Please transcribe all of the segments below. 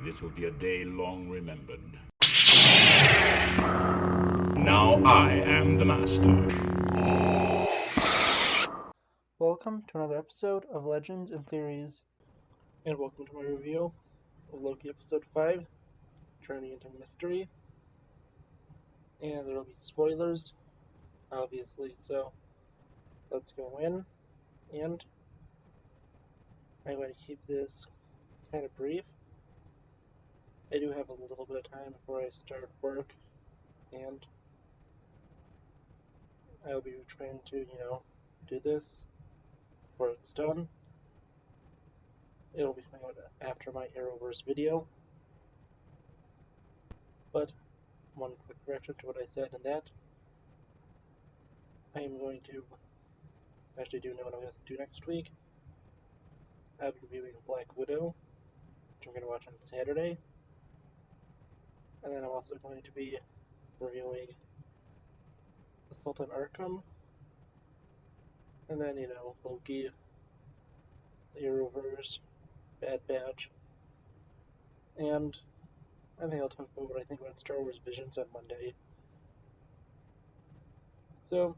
This will be a day long remembered. Now I am the master. Welcome to another episode of Legends and Theories, and welcome to my review of Loki Episode 5, Journey into Mystery. And there will be spoilers, obviously, so let's go in. And I'm going to keep this kind of brief. I do have a little bit of time before I start work, and I'll be trying to, do this before it's done. It'll be coming out after my Arrowverse video. But one quick correction to what I said in that. I am going to actually do know what I'm going to do next week. I'll be reviewing Black Widow, which I'm going to watch on Saturday. And then I'm also going to be reviewing Assault on Arkham. And then, Loki, the Arrowverse, Bad Batch. And I think I'll talk about what I think about Star Wars Visions on Monday. So,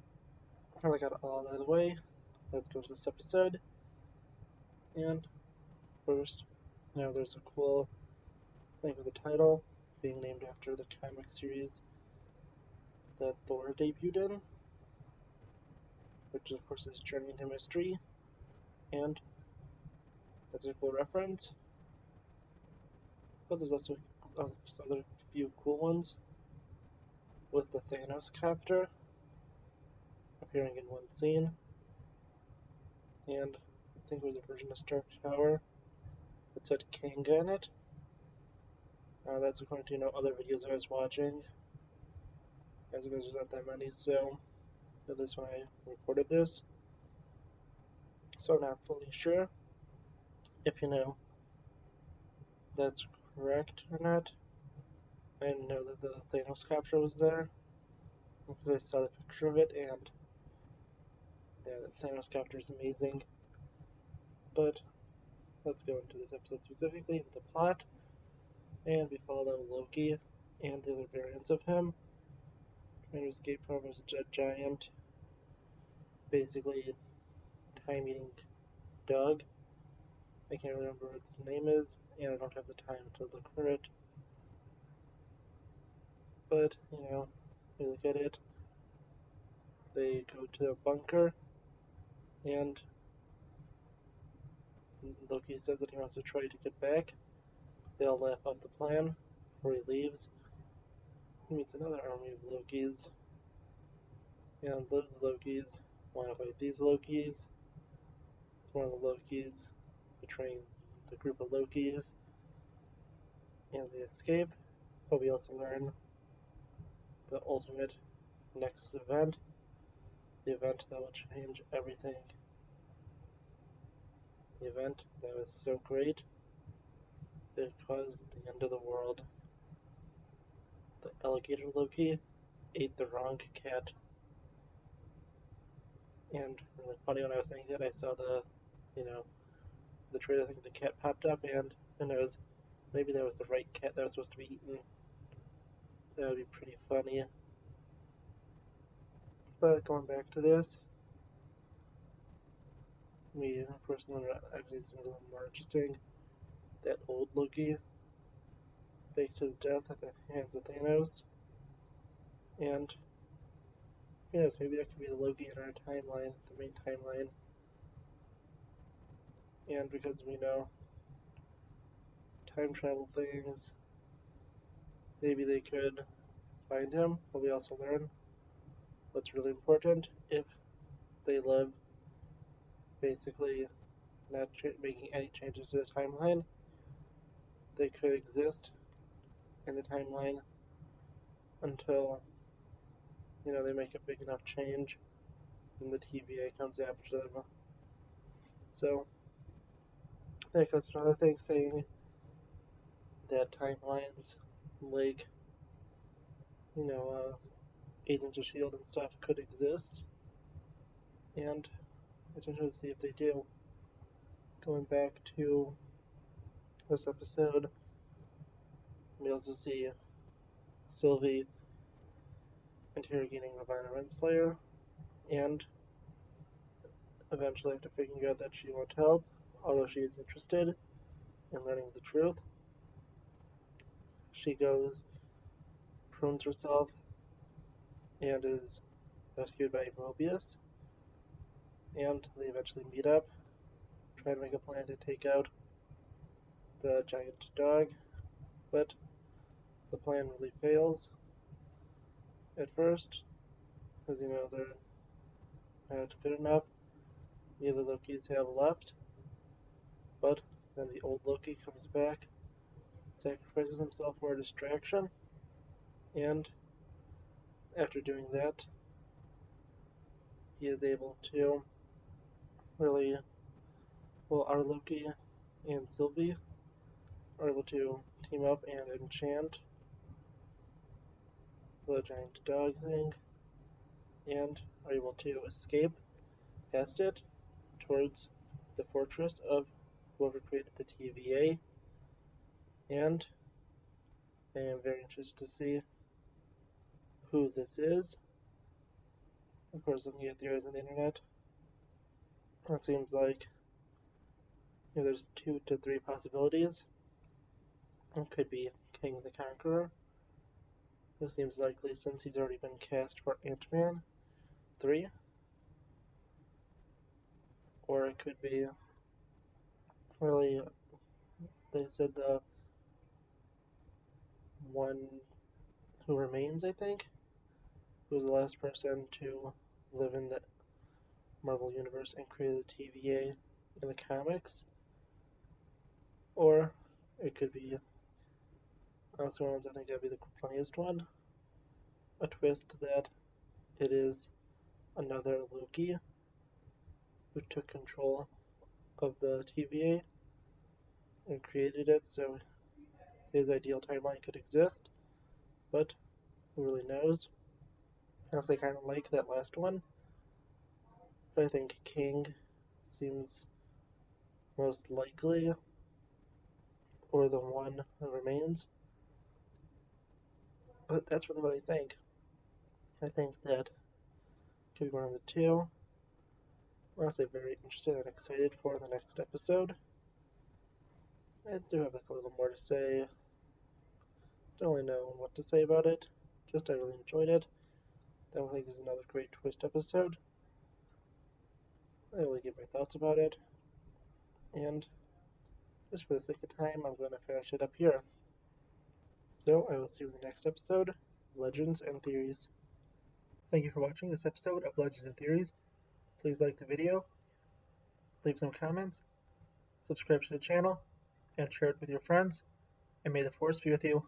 now I got all that out of the way, let's go to this episode. And first, there's a cool thing with the title being named after the comic series that Thor debuted in, which of course is Journey into Mystery, and that's a cool reference. But there's also other few cool ones, with the Thanos copter appearing in one scene, and I think it was a version of Stark Tower that said Kanga in it. That's according to other videos I was watching. As there's not that many, so this when I recorded this. So I'm not fully sure if that's correct or not. I didn't know that the Thanos capture was there because I saw the picture of it, and yeah, the Thanos capture is amazing. But let's go into this episode specifically with the plot, and we follow Loki and the other variants of him trying to escape from his jet giant, basically time-eating dog. I can't remember what its name is, and I don't have the time to look for it. But, we look at it. They go to their bunker, and Loki says that he wants to try to get back. They all laugh off the plan before he leaves. He meets another army of Lokis, and those Lokis want to fight these Lokis. One of the Lokis betraying the group of Lokis, and they escape. But we also learn the ultimate Nexus event, the event that will change everything. The event that was so great, it caused the end of the world. The alligator Loki ate the wrong cat. And really funny when I was saying that, I saw the trailer. I think the cat popped up, and who knows, maybe that was the right cat that was supposed to be eaten. That would be pretty funny. But going back to this, me personally actually seems a little more interesting. That old Loki faked his death at the hands of Thanos, and who knows, maybe that could be the Loki in our timeline, the main timeline. And because we know time travel things, maybe they could find him. But we also learn what's really important: if they live, basically not making any changes to the timeline, they could exist in the timeline until they make a big enough change, and the TVA comes after them. So that goes to another thing, saying that timelines like Agents of S.H.I.E.L.D. and stuff could exist, and it's interesting to see if they do. Going back to this episode, We also see Sylvie interrogating Ravonna Renslayer, and eventually, after figuring out that she won't help, although she is interested in learning the truth, she goes, prunes herself, and is rescued by Mobius, and they eventually meet up, try to make a plan to take out the giant dog, but the plan really fails at first, because, they're not good enough. Neither Lokis have left, but then the old Loki comes back, sacrifices himself for a distraction, and after doing that, he is able to really, well, our Loki and Sylvie are able to team up and enchant the giant dog thing, and are able to escape past it towards the fortress of whoever created the TVA, and I am very interested to see who this is. Of course, looking at theories on the internet, it seems like there's 2 to 3 possibilities. It could be King the Conqueror, who seems likely since he's already been cast for Ant-Man 3, or it could be really, they said the one who remains, I think, who was the last person to live in the Marvel Universe and created the TVA in the comics, or it could be, honestly, ones I think that'd be the funniest one, a twist that it is another Loki who took control of the TVA and created it so his ideal timeline could exist, but who really knows? Honestly, I kind of like that last one, but I think King seems most likely, or the one that remains. But that's really what I think. I think that could be one of the two. I'm honestly very interested and excited for the next episode. I do have a little more to say. Don't really know what to say about it. Just I really enjoyed it. Don't think this is another great twist episode. I really give my thoughts about it. And just for the sake of time, I'm going to finish it up here. So I will see you in the next episode, Legends and Theories. Thank you for watching this episode of Legends and Theories. Please like the video, leave some comments, subscribe to the channel, and share it with your friends. And may the Force be with you.